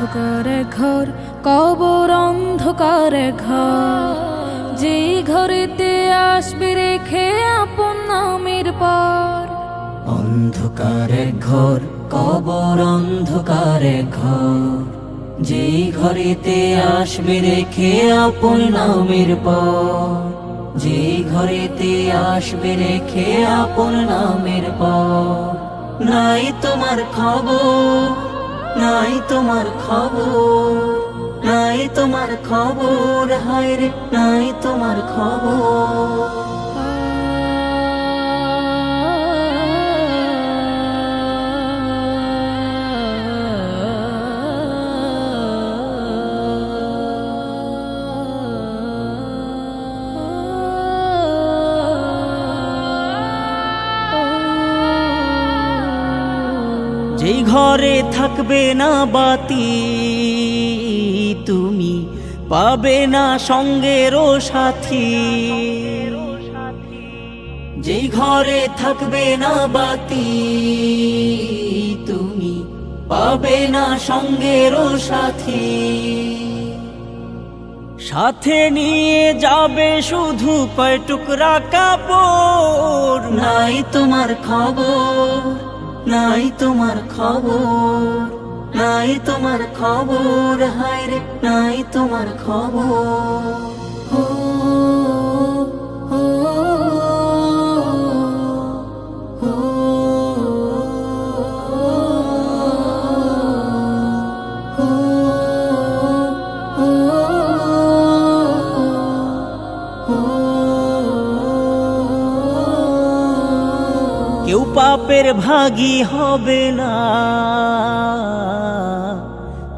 অন্ধকার ঘর, কবর অন্ধকার ঘর, যে ঘরেতে আসবে রেখে আপন নামের পর। অন্ধকার ঘর, কবর অন্ধকার ঘর, যে ঘরেতে আসবে রেখে আপন নামের পর। যে ঘরেতে আসবে রেখে আপন নামের পর। নাই তোমার খবর, নাই তোমার খবর, নাই তোমার খবর, হায় রে নাই তোমার খবর। যেই ঘরে থাকবে না বাতি, তুমি পাবে না সঙ্গেরও সাথী। যেই ঘরে থাকবে না বাতি, তুমি পাবে না সঙ্গেরও সাথী। সাথে নিয়ে যাবে শুধু কয় টুকরা কাপড়। নাই তোমার খবর, নাই তোমার খবর, নাই তোমার খবর, হায় রে নাই তোমার খবর। হো, হো, হো, হো, হো। কেউ পাপের ভাগী হবে না,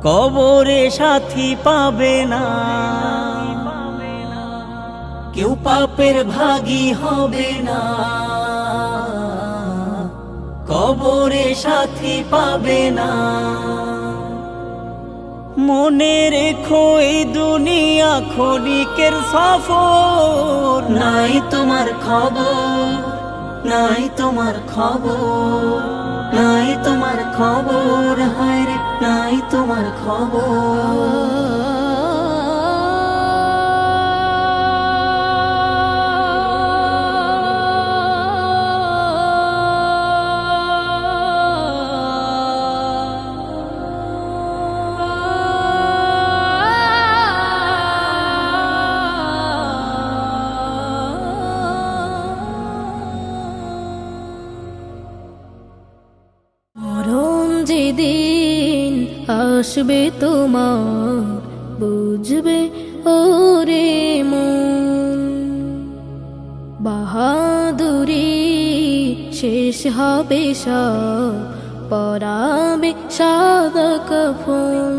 কবরে সাথী পাবে না। কেউ পাপের ভাগী হবে না, কবরে সাথী পাবে না। মনে রেখো এই দুনিয়া ক্ষণিকের সফর। নাই তোমার খবর, নাই তোমার খবর, নাই তোমার খবর, হায় রে নাই তোমার খবর। মরণ যেদিন আসবে তোমার, বুঝবে ওরে মন, বাহাদুরি শেষ হবে সব, পরাবে সাদা কাফন।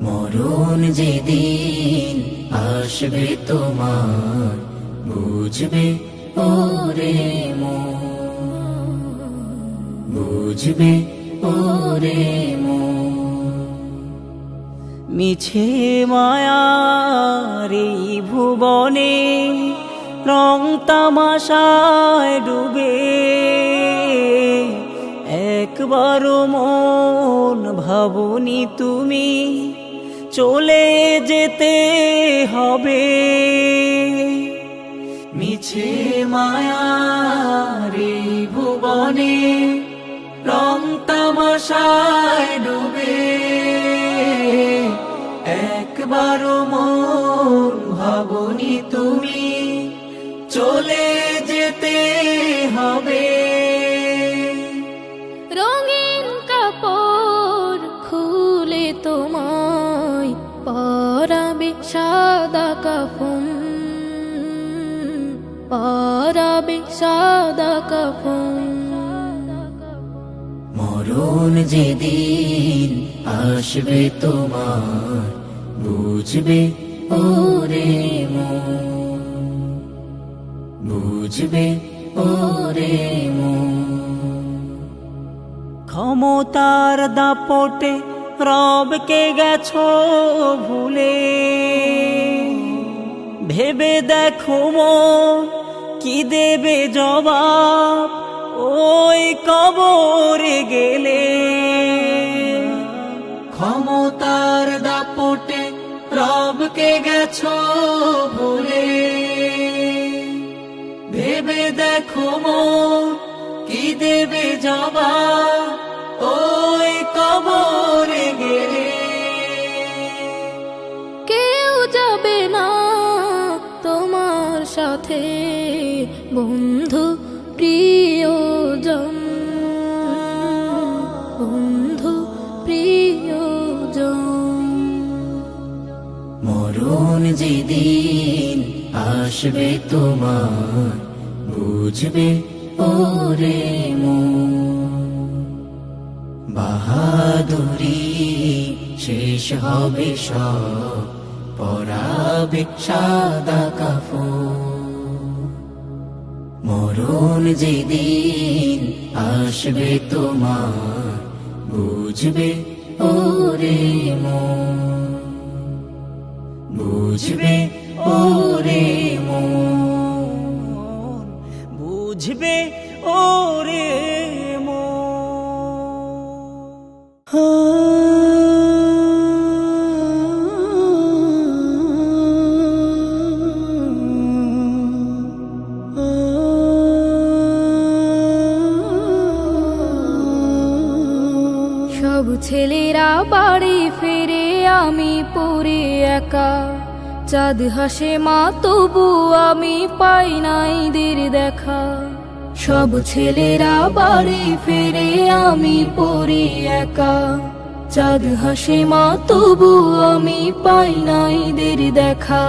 মরণ যেদিন আসবে তোমার, বুঝবে ওরে মন, বুঝবে ওরে মন। মিছে মায়ার এই ভুবনে রং তামাশায় ডুবে, একবারও মন ভাবনি তুমি চলে যেতে হবে। মিছে মায়ার এই ভুবনে রং তামাশায় ডুবে, একবারও মন ভাবনি তুমি চলে যেতে হবে। রঙিন কাপড় খুলে তোমায় পরাবে সাদা কাফন, পরাবে সাদা কাফন। মরণ যেদিন আসবে তোমার, বুঝবে ওরে মন, বুঝবে ওরে মন। ক্ষমতার দাপটে রবকে গেছো ভুলে, ভেবে দেখো মন কি দেবে জবাব ওই কবরে গেলে। ক্ষমতার দাপটে রবকে গেছো ভুলে, ভেবে দেখো মন কি দেবে জবাব ওই কবরে গেলে। কেউ যাবে না তোমার সাথে বন্ধু প্রিয়জন, বন্ধু প্রিয়জন। মরণ যেদিন আসবে তোমার বুঝবে ওরে মন, বাহাদুরি শেষ হবে সব পরাবে সাদা কাফন। মরণ যেদিন আসবে তোমার বুঝবে ওরে মন, বুঝবে ওরে মন, বুঝবে ওরে সব ছেলেরা বাড়ি ফিরে আমি পড়ে একা, চাঁদ হাসে মা তবু আমি পাই নাই দের দেখা। সব ছেলেরা বাড়ি ফিরে আমি পড়ে একা, চাঁদ হাসে মা তবু আমি পাই নাই দের দেখা।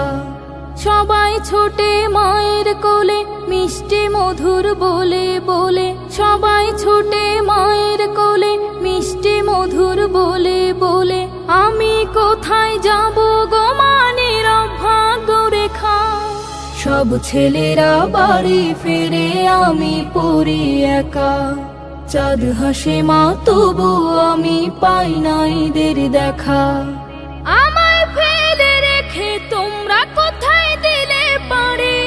সবাই ছোটে মায়ের কোলে মিষ্টি মধুর বলে বলে, সবাই ছোটে মায়ের কোলে মিষ্টি মধুর বলে বলে, আমি কোথায় যাব গো মানের ভাগ্য রেখা। সব ছেলেরা বাড়ি ফিরে আমি পড়ি একা, চাঁদ হাসে মা তবু আমি পাই নাই দের দেখা। আমায় ফেলে রেখে তোমরা কোথায় দিলে পারে,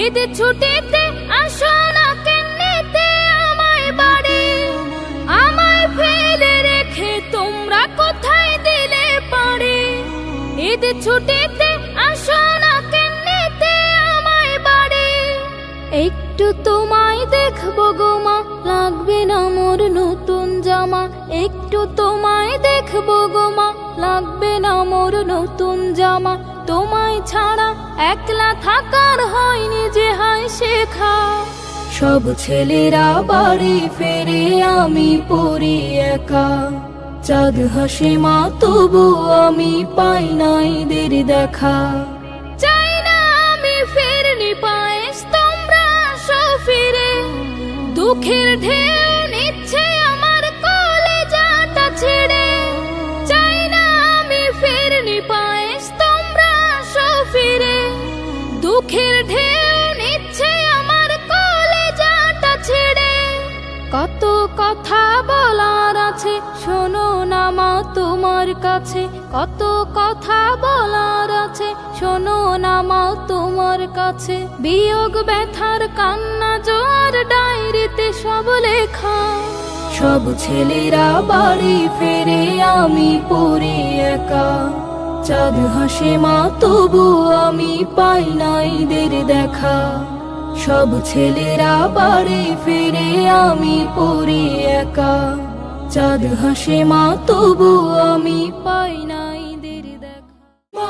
ঈদ ছুটিতে আসো না কেন্নিতে আমায় বাড়ি। আমায় ফেলে রেখে তোমরা কোথায় দিলে পারে, ঈদ ছুটিতে আসো না কেন্নিতে আমায় বাড়ি। একটু তোমায় দেখবো গো মা, লাগবে না মোর নতুন জামা। একটু তোমায় দেখবো গো মা, লাগবে না মোর নতুন জামা। তোমায় ছাড়া একলা থাকার হয়নি যে হায় শেখা। সব ছেলেরা বাড়ি ফেরে আমি পড়ি একা, চাঁদ হাসে মা তবু আমি পাই নাই দের দেখা। চাই না আমি ফেরনি পায়েস তোমরা আসো ফিরে, দুঃখের ঢেউ নিচ্ছে আমার কলেজাটা ছেড়ে। চাই না আমি ফেরনি পায়েস তোমরা আসো ফিরে, দুঃখের ঢেউ নিচ্ছে আমার কলেজাটা ছেড়ে। কত কথা বলার আছে শোনো না মা তোমার কাছে, কত কথা বলার আছে শোনো না মা তোমার কাছে। বিয়োগ ব্যথার কান্না জোয়ার ডায়েরিতে সব লেখা। সব ছেলেরা বাড়ি ফেরে আমি পড়ি একা, চাঁদ হাসে মা তবু আমি পাই নাই দের দেখা। সব ছেলেরা বাড়ি ফিরে আমি পড়ি একা, চাঁদ হাসে মা তবু আমি পাই নাই দের দেখা।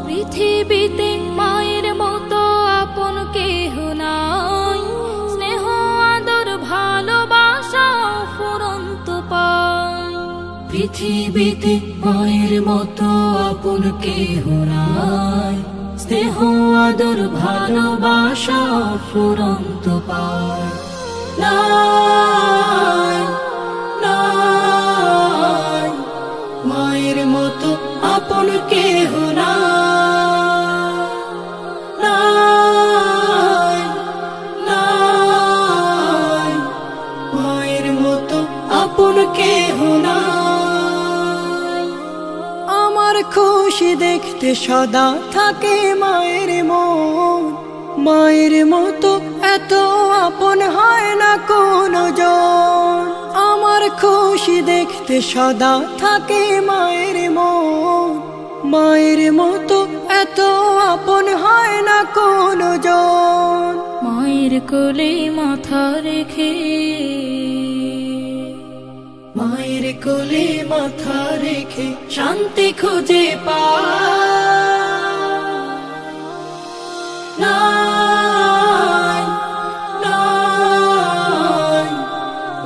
পৃথিবীতে মায়ের মতো আপন কেহ নাই, স্নেহ আদর ভালোবাসা ফুরন্ত পায়। পৃথিবীতে মায়ের মতো আপন কেহ নাই, স্নেহ আদর ভালোবাসা ফুরন্ত পায়। নাই নাই মায়ের মতো আপন কেহ নাই, নাই মায়ের মতো আপন কেহ নাই। আমার খুশি দেখতে সদা থাকে মায়ের মন। মায়ের মতো এত আপন হয় না কোনো জন। আমার খুশি দেখতে সদা থাকে মায়ের মন। মায়ের মতো এত আপন হয় না কোনো জন। মায়ের কোলে মাথা রেখে, মায়ের কোলে মাথা রেখে শান্তি খুঁজে পায়। নাই, নাই,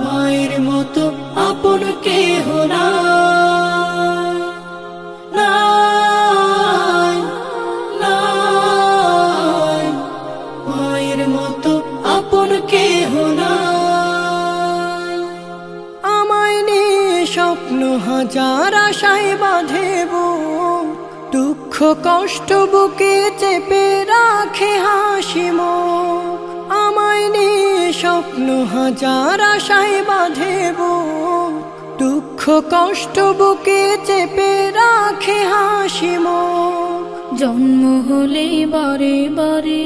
মায়ের মতো আপন কেহ নাই। নাই, নাই, মায়ের মতো আপন কেহ নাই। আমায় নিয়ে স্বপ্ন হাজার আশায় বাঁধে বুক, দুঃখ কষ্ট বুকে চেপে রাখে হাসি মুখ। আমায় নিয়ে স্বপ্ন হাজার আশায় বাঁধে বুক, দুঃখ কষ্ট বুকে চেপে রাখে হাসি মুখ। জন্ম হলে বারে বারে,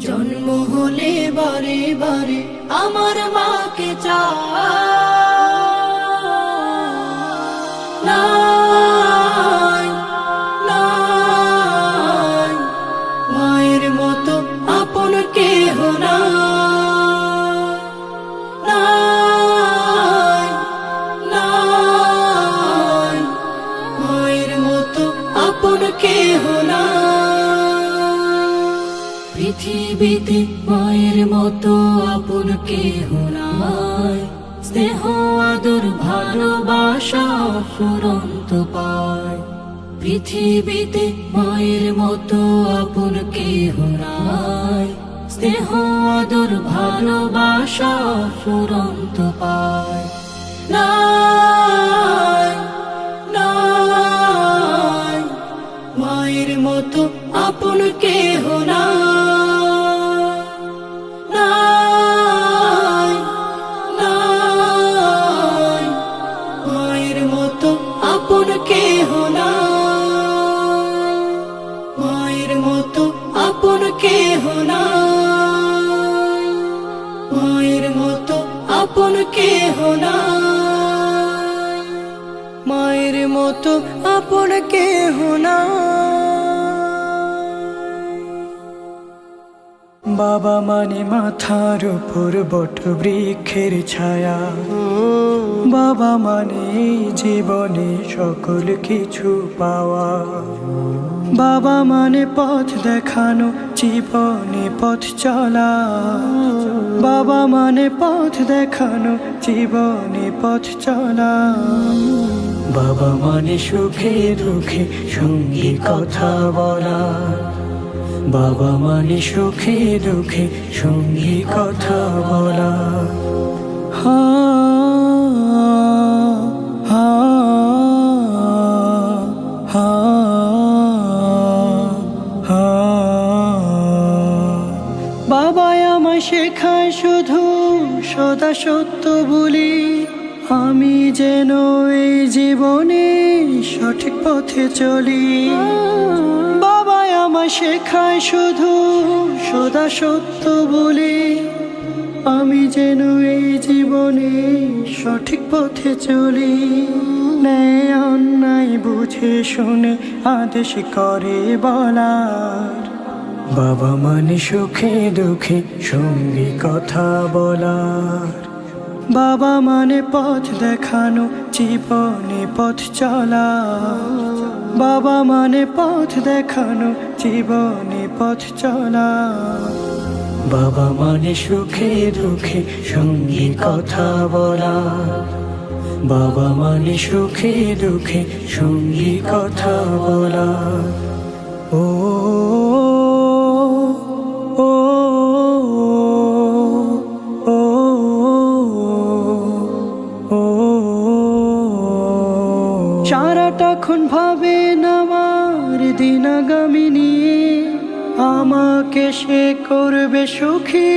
জন্ম হলে বারে বারে আমার মাকে চায়। নাই, নাই, মায়ের মতো আপন কেহ নাই। নাই, নাই, মায়ের মতো আপন কেহ নাই। পৃথিবীতে মায়ের মতো আপন কেহ নাই। স্নেহ আদর ভালোবাসা ফুরন্ত পায়। পৃথিবীতে মায়ের মতো আপন কেহ নাই। স্নেহ আদর ভালোবাসা ফুরন্ত পায়। নাই, নাই, মায়ের মতো আপন কেহ নাই। নাই, নাই, মায়ের মতো আপন কেহ নাই। মায়ের মতো আপন কেহ নাই। মায়ের মতো আপন কেহ নাই। মায়ের মতো আপন কেহ নাই। বাবা মানে মাথার উপর বট বৃক্ষের ছায়া। বাবা মানে এই জীবনে সকল কিছু পাওয়া। বাবা মানে পথ দেখানো, জীবনে পথ চলা। বাবা মানে পথ দেখানো, জীবনে পথ চলা। বাবা মানে সুখে দুঃখে সঙ্গী কথা বলা। বাবা মানে সুখে দুঃখে সঙ্গী কথা বলা। হা, হা, হা, হা। বাবা আমায় শেখায় শুধু সদা সত্য বলি, আমি যেন এই জীবনে সঠিক পথে চলি। বাবা আমায় শেখায় শুধু সদা সত্য বলি, আমি যেন এই জীবনে সঠিক পথে চলি। ন্যায় অন্যায় বুঝে শুনে আদেশ করে বলার। বাবা মানে সুখে দুঃখে সঙ্গী কথা বলার। বাবা মানে পথ দেখানো, জীবনে পথ চলা। বাবা মানে পথ দেখানো, জীবনে পথ চলা। বাবা মানে সুখে দুঃখে সঙ্গী কথা বলা। বাবা মানে সুখে দুঃখে সঙ্গী কথা বলা। ও, ও, ও, ও, সারাটাক্ষণ ভাবেন আমার দিন আগামী নিয়ে। আমাকে সে করবে সুখী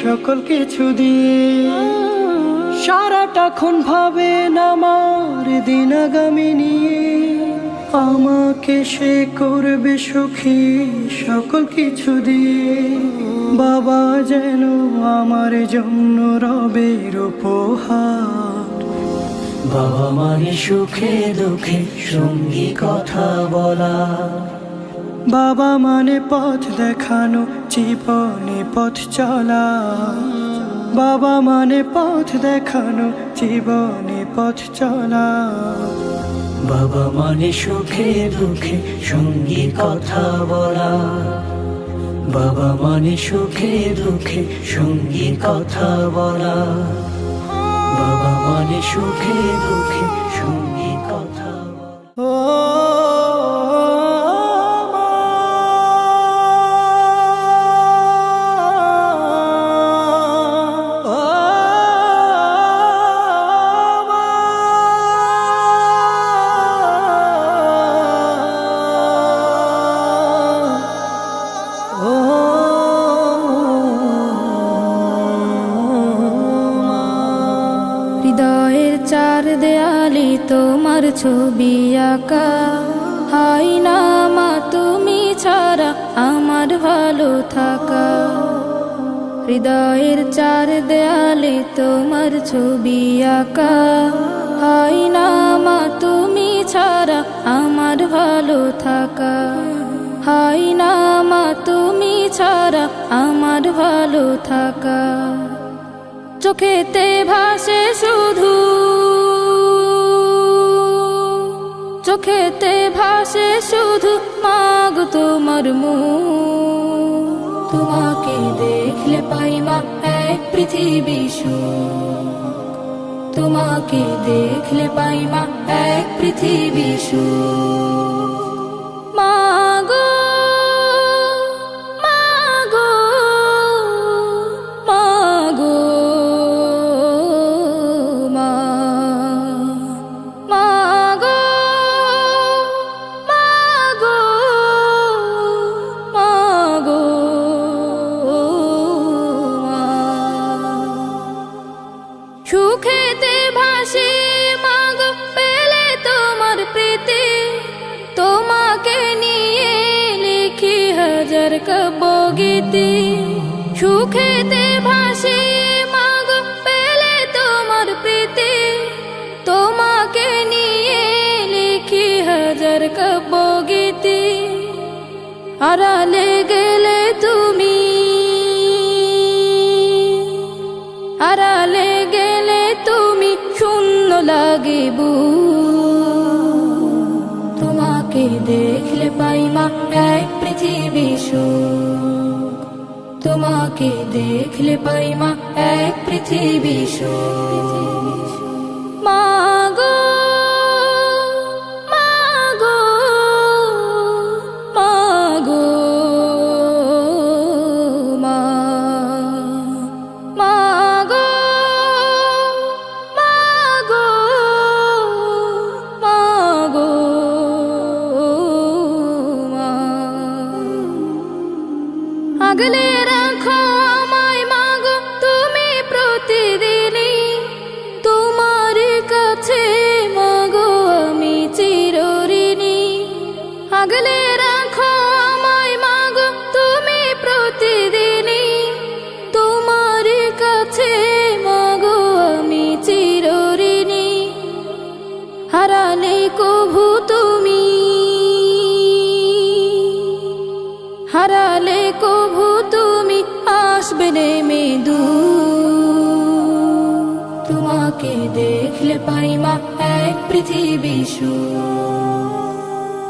সকল কিছু দিয়ে। সারাটাক্ষণ ভাবেন আমার দিন আগামী নিয়ে আমাকে সে করবে সুখী সকল কিছু দিয়ে। বাবা যেন আমার জন্য রবের উপহার। বাবা মানে সুখে দুঃখে সঙ্গী কথা বলা। বাবা মানে পথ দেখানো জীবনে পথ চলা। বাবা মানে পথ দেখানো জীবনে পথ চলা। বাবা মানে সুখে দুঃখে সঙ্গী কথা বলা। বাবা মানে সুখে দুঃখে সঙ্গী কথা বলা। বাবা মানে সুখে দুঃখে সঙ্গী কথা বলা। হৃদয়ের চার দেয়ালে তোমার ছবি আঁকা। হাই না মা তুমি ছাড়া আমার ভালো থাকা। হৃদয়ের চার দেয়ালে তোমার ছবি আঁকা। হাই না মা তুমি ছাড়া আমার ভালো থাকা। হাই না মা তুমি ছাড়া আমার ভালো থাকা। চোখেতে ভাসে শুধু, চোখেতে ভাসে শুধু মাগো তোমার মুখ। তোমাকে দেখলে পাই মা এক পৃথিবী সুখ। তোমাকে দেখলে পাই মা এক পৃথিবী সুখ। মাগো মাগো মাগো মা, মাগো মাগো মাগো মা। সুখেতে ভাসি মাগো পেলে তোমার প্রীতি। তোমাকে নিয়ে লিখি হাজার কাব্যগীতি। সুখেতে ভাসি মাগো পেলে তোমার প্রীতি। তোমাকে নিয়ে লিখি হাজার কাব্যগীতি। আড়ালে গেলে তুমি, আড়ালে গেলে তুমি শূন্য লাগে বুক। তোমাকে দেখলে পাই মা এক পৃথিবী সুখ। তোমাকে দেখলে পাই মা এক পৃথিবী সুখ। মাগো মাগো মাগো মা, মাগো মাগো মাগো মা। আগলে রাখো আমায় মাগো তুমি প্রতিদিনই। তোমার কাছে মাগো আমি চিরঋণী। আগলে রাখো আমায় মাগো তুমি প্রতিদিনই। তোমার কাছে মাগো আমি চিরঋণী। হারালে কভু তুমি, হারালে কভু তুমি আসবে নেমে দূর। তোমাকে দেখলে পাই মা এক পৃথিবী সুখ।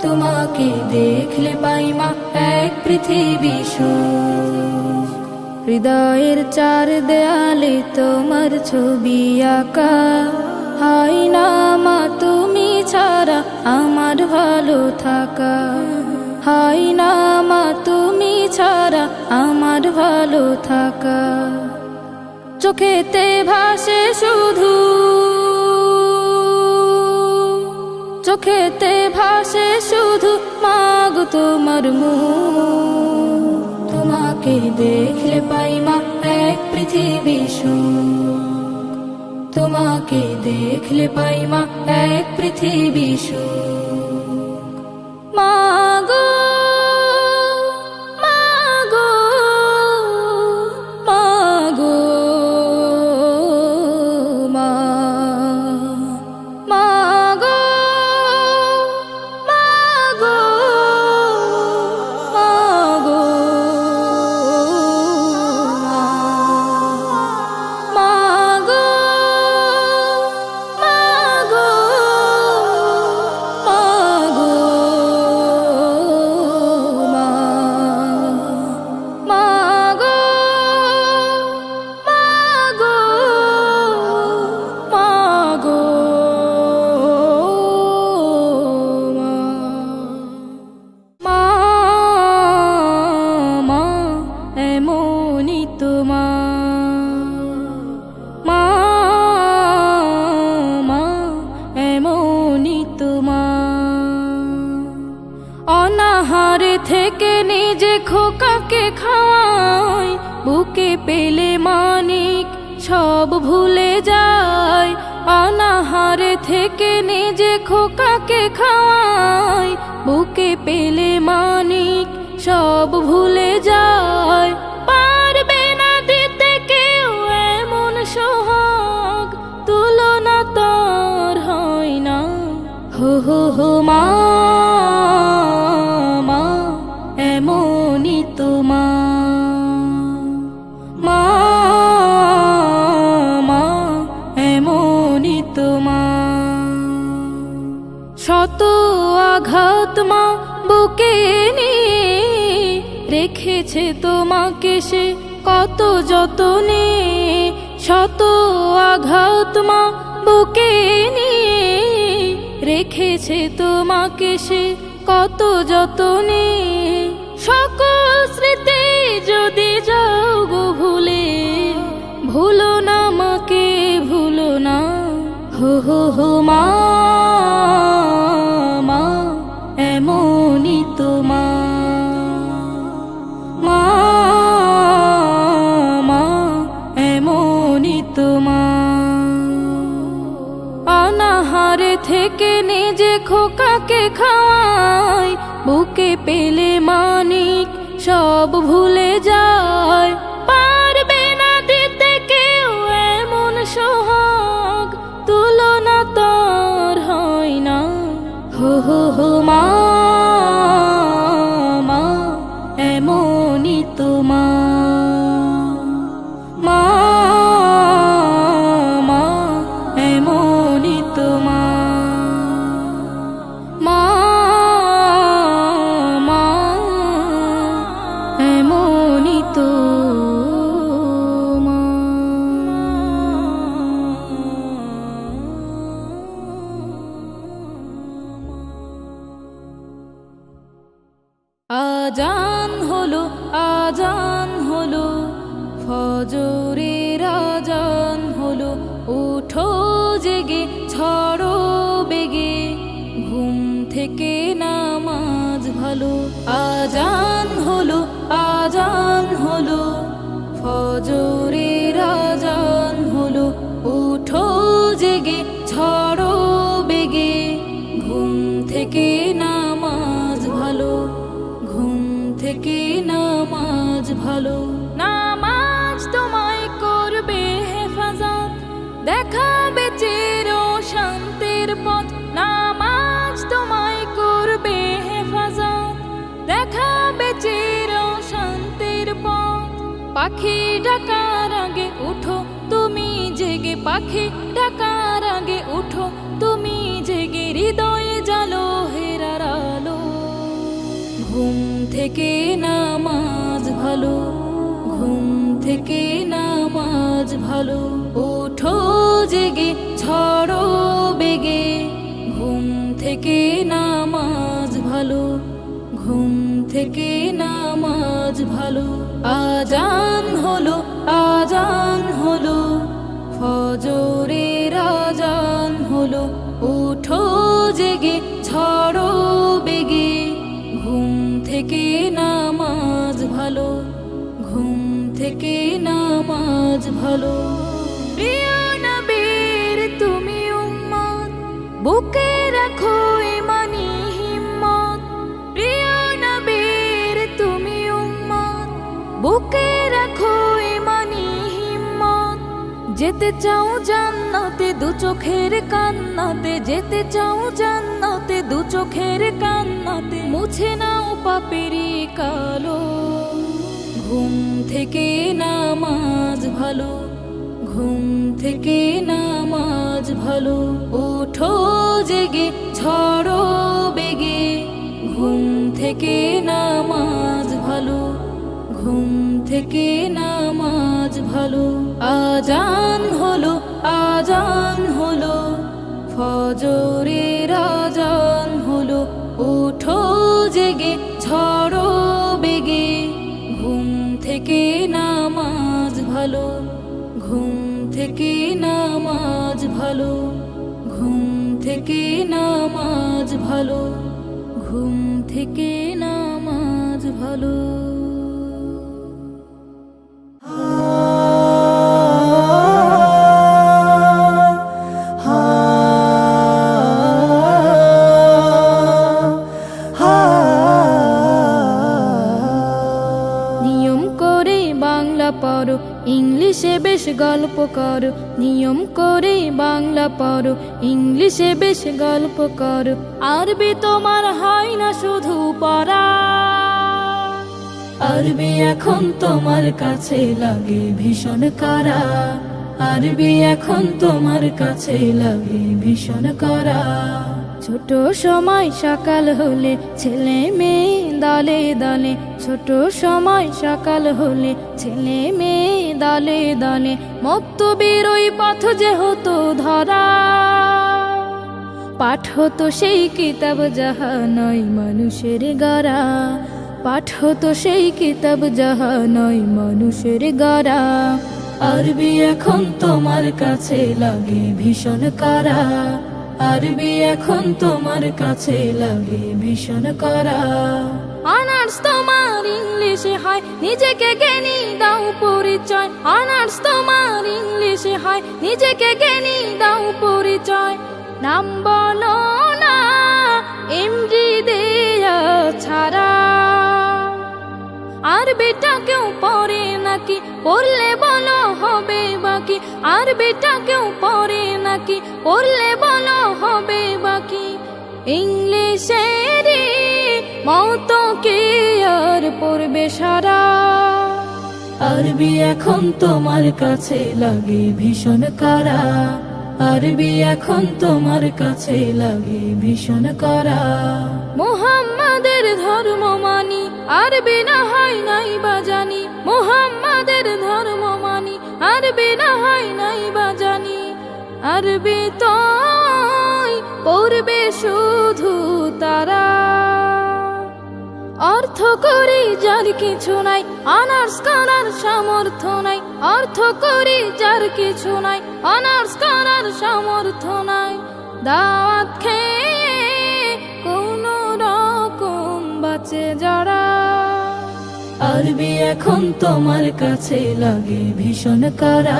তোমাকে দেখলে পাই মা এক পৃথিবী সুখ। হৃদয়ের চার দেয়ালে তোমার ছবি আঁকা। হাই না মা তুমি ছাড়া আমার ভালো থাকা। হাই না মা তুমি ছাড়া আমার ভালো থাকা। চোখেতে ভাসে শুধু, চোখেতে ভাসে শুধু মাগো তোমার মুখ। তোমাকে দেখলে পাই মা এক পৃথিবী সুখ। তোমাকে দেখলে পাই মা এক পৃথিবী সুখ। মাগো মাগো মাগো মা, মাগো মাগো মাগো মা, মাগো মাগো মাগো মা, মাগো মাগো মাগো মা, মা এমনই তোমার, মা মা এমনই তোমার। অনাহারে থেকে নিজে খোকাকে খাওয়াই, বুকে পেলে মানিক সব ভুলে যায়। অনাহারে থেকে নিজে খোকাকে খাওয়াই, বুকে পেলে মানিক সব ভুলে যায়। পারবে না দিতে কেউ এমন সোহাগ, তুলনা তার হয় না। হো হো হো মা, মা এমনই তোমার, মা মা এমনই তোমার। শত আঘাত মা বুকে নিয়ে রেখেছে তোমাকে সে কত যতনে। শত আঘাত মা বুকে নিয়ে রেখেছে তোমাকে সে কত যতনে। সকল স্মৃতি যদি যাও গো ভুলে, ভুলো না মাকে ভুলো না। হো হো হো মা, মা এমনই তোমার, মা মা এমনই তোমার। অনাহারে থেকে নিজে খোকাকে খাওয়াই, বুকে পেলে মানিক সব ভুলে যায়। পারবে না দিতে কেউ এমন সোহাগ, তুলনা তার হয় না। হো হো হো মা, মা এমনই তোমার, মা মা এমনই তোমার, মা মা এমনই আজান হলো আজান হলো, ফজরের আজান হলো। উঠো জেগে ছড়ো বেগে, ঘুম থেকে নামাজ ভালো। আজান হলো আজান হলো, ফজরের আজান হলো। উঠো জেগে ছড়ো বেগে, ঘুম থেকে নামাজ ভালো। ঘুম থেকে নামাজ ভালো। নামাজ তোমায় করবে হেফাজত, দেখাবে চির শান্তির পথ। নামাজ তোমায় করবে হেফাজত, দেখাবে চির শান্তির পথ। পাখি ডাকার আগে উঠো তুমি জেগে, পাখি ডাকার আগে উঠো তুমি জেগে। হৃদয়ে জালো হেরার আলো, ঘুম থেকে নামাজ ভালো। ঘুম থেকে নামাজ ভালো। উঠো জেগে ছড়ো বেগে, ঘুম থেকে নামাজ ভালো। ঘুম থেকে নামাজ ভালো। আজান হলো আজান হলো, ফজরের আজান হলো। উঠো জেগে ছড়ো বেগে, ঘুম থেকে নামাজ ভালো। ঘুম থেকে নামাজ ভালো। প্রিয় নবীর তুমি উম্মত, বুকে রাখো ইমানি হিম্মত, প্রিয় নবীর তুমি উম্মত। বুকে রাখো ইমানি হিম্মত, যেতে চাও জান্নাতে দু চোখের কান্নাতে, যেতে চাও জান্নাতে দু চোখের কান্নাতে। মুছে নাও পাপেরি কালো, ঘুম থেকে নামাজ ভালো, ঘুম থেকে নামাজ ভালো। ওঠো জেগে ঝড়ো বেগে, ঘুম থেকে নামাজ ভালো, ঘুম থেকে নামাজ ভালো। আজান হলো, আজান হলো, ফজরের আজান হলো। ওঠো জেগে ঝড়ো বেগে, ঘুম থেকে নামাজ ভালো, ঘুম থেকে নামাজ ভালো, ঘুম থেকে নামাজ ভালো, ঘুম থেকে নামাজ ভালো। নিয়ম করে বাংলা পড়ো, ইংলিশে বেশ গল্প করো। নিয়ম করে বাংলা পড়ো, ইংলিশে বেশ গল্প করো। আরবি তোমার হয় না শুধু পড়া, আরবি এখন তোমার কাছে লাগে ভীষণ করা। আরবি এখন তোমার কাছে লাগে ভীষণ করা। ছোট সময় সকাল হলে ছেলে মেয়ে দলে দলে, ছোট সময় সকাল হলে ছেলে মেয়ে দলে দলে। মক্তবের ওই পথ যে হতো ধরা, পাঠ হতো সেই কিতাব যাহা নয় মানুষের গড়া। পাঠ হতো সেই কিতাব যাহা নয় মানুষের গড়া। আরবি এখন তোমার কাছে লাগে ভীষণ করা, আরবি এখন তোমার কাছে লাগে ভীষণ করা। অনার্স তোমার ইংলিশে হয়, নিজেকে জ্ঞানী দাও পরিচয়। অনার্স তোমার ইংলিশে হয়, নিজেকে জ্ঞানী দাও পরিচয়। নাম বলো না এমডি দেয়া ছাড়া, আরবিটা কেউ পড়ে নাকি? পড়লে বলো হবে বাকি। আরবিটা কেউ পড়ে নাকি? পড়লে বলো হবে বাকি। ইংলিশেরই মতো কে আর পড়বে সারা। আরবি এখন তোমার কাছে লাগে ভীষণ করা, আরবি এখন তোমার কাছে লাগে ভীষণ করা। মুহাম্মাদের ধর্ম মানি, আরবি না হয় নাই বা জানি। মুহাম্মাদের ধর্ম মানি, আরবি না হয় নাই বা জানি। আরবি তো পড়বে শুধু তারা, অর্থ করি যার কিছু নাই, অনার্স করার সামর্থ্য নাই। অর্থ করি যার কিছু নাই, অনার্স করার সামর্থ্য নাই। দাওয়াত খেয়ে কোন রকম বাঁচে যারা। আরবি এখন তোমার কাছে লাগে ভীষণ করা,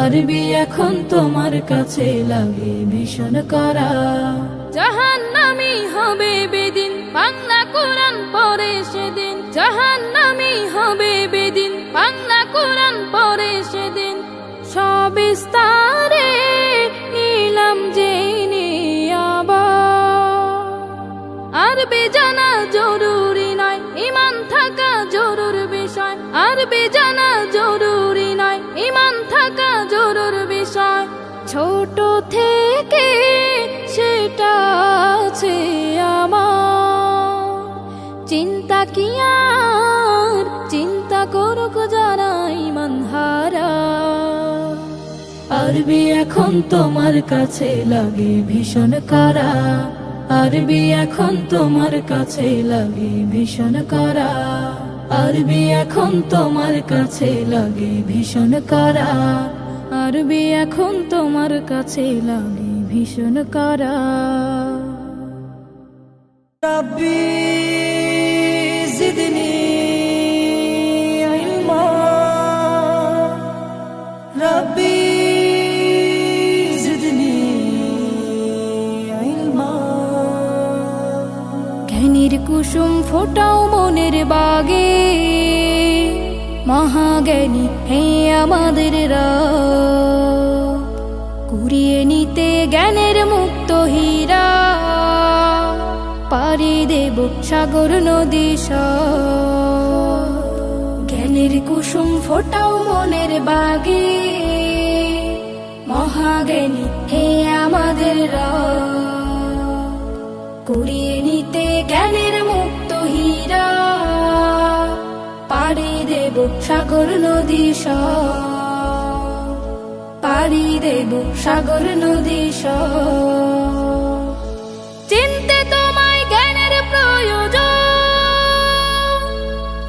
আরবি এখন তোমার কাছে লাগে ভীষণ করা। জাহান্নামী হবে বেদিন, বাংলা কোরআন পড়ে সেদিন। জাহান্নামী হবে বেদিন, বাংলা কোরআন পড়ে সেদিন। সবিস্তারে নিলাম জেনে আবার, আরবি জানা জরুরি নয়, ঈমান থাকা জরুরি বিষয়। আরবি জানা জরুরি নয়, ঈমান থাকা জরুরি বিষয়। ছোট থেকে সেটা আছে আমার, চিন্তা কি আর চিন্তা করুক যারা ঈমান হারা। আরবি এখন তোমার কাছে লাগে ভীষণ করা, আরবি এখন তোমার কাছে লাগে ভীষণ করা। আরবি এখন তোমার কাছে লাগে ভীষণ করা, আরবি এখন তোমার কাছে লাগে ভীষণ করা। রব্বি জিদনি ইলমা, রব্বি জিদনি জ্ঞানীর কুসুম ফোটাও মনের বাগে, মহাজ্ঞানী হে আমাদের রব। কুড়িয়ে নিতে জ্ঞানের মুক্ত হীরা, পাড়ি দেব সাগর নদী সব। জ্ঞানের কুসুম ফোটাও মনের বাগে, মহাজ্ঞানী হে আমাদের রব। কুড়িয়ে নিতে জ্ঞানের মুক্ত হীরা, পাড়ি দেব সাগর নদী সব। পাড়ি দেব সাগর নদী সব। চিনতে তোমায় জ্ঞানের প্রয়োজন,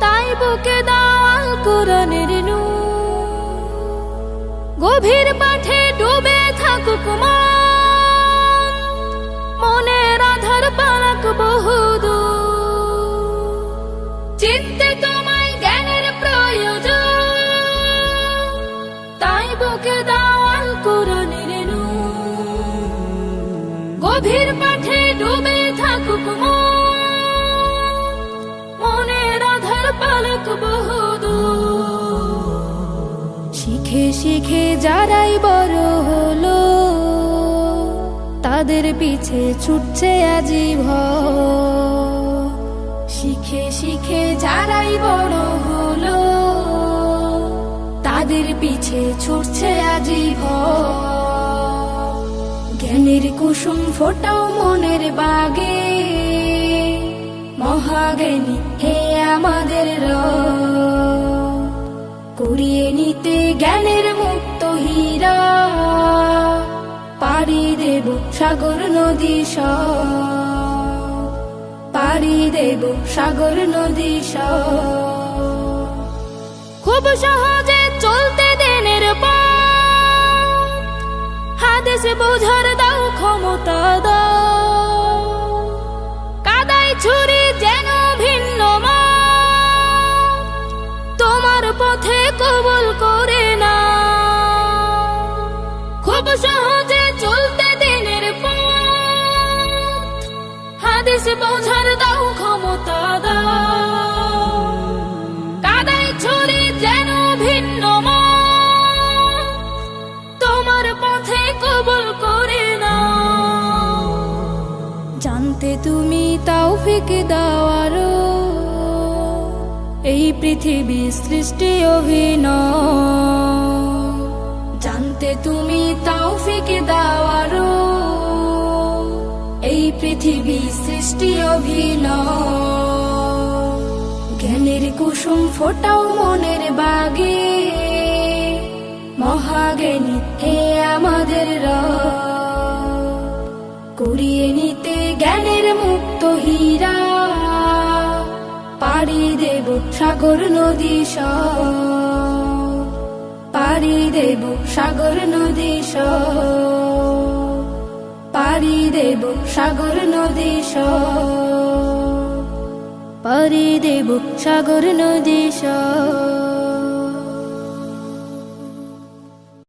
তাই বুকে দাও আল কোরআনের নূর। গভীর পাঠে ডুবে থাকুক মন, মনের আধার পালাক বহুদূর। চিনতে তোমায় জ্ঞানের প্রয়োজন, তাই বুকে দাও আল কোরআনের নূর। গভীর পাঠে ডুবে থাকুক মন, মনের আধার পালাক বহুদূর। শিখে শিখে যারাই বড় হলো, তাদের পিছে ছুটছে আজীবন। শিখে শিখে যারাই বড় হলো, তাদের পিছে ছুটছে আজীবন। জ্ঞানের কুসুম ফোটাও মনের বাগে, মহাজ্ঞানী হে আমাদের রব। কুড়িয়ে নিতে জ্ঞানের মুক্ত হীরা, পাড়ি দেব সাগর নদী সব। পাড়ি দেব সাগর নদী সব। খুব সহজে চলতে দিনের পথ, হাদিস বোঝার দাও ক্ষমতা দাও। কাদায় ছুরি যেন ভিন্ন মত, তোমার পথে কবুল করে না। খুব সহজে চলতে দিনের পথ, হাদিস বোঝার দাও ক্ষমতা দাও। কাদায় ছুরি যেন ভিন্ন মত, তোমার পথে কবুল করে না। জানতে তুমি তৌফিক দাও আরো, এই পৃথিবী সৃষ্টি অভিনয়। জানতে তুমি তৌফিক দাও আরো, এই পৃথিবী সৃষ্টি অভিনয়। জ্ঞানের কুসুম ফোটাও মনের বাগে, মহাজ্ঞানী হে আমাদের রব। কুড়িয়ে নিতে জ্ঞানের মুক্ত হীরা, পাড়ি দেব সাগর নদী সব। পাড়ি দেব সাগর নদী সব। পাড়ি দেব সাগর নদী সব। পাড়ি দেব সাগর নদী সব।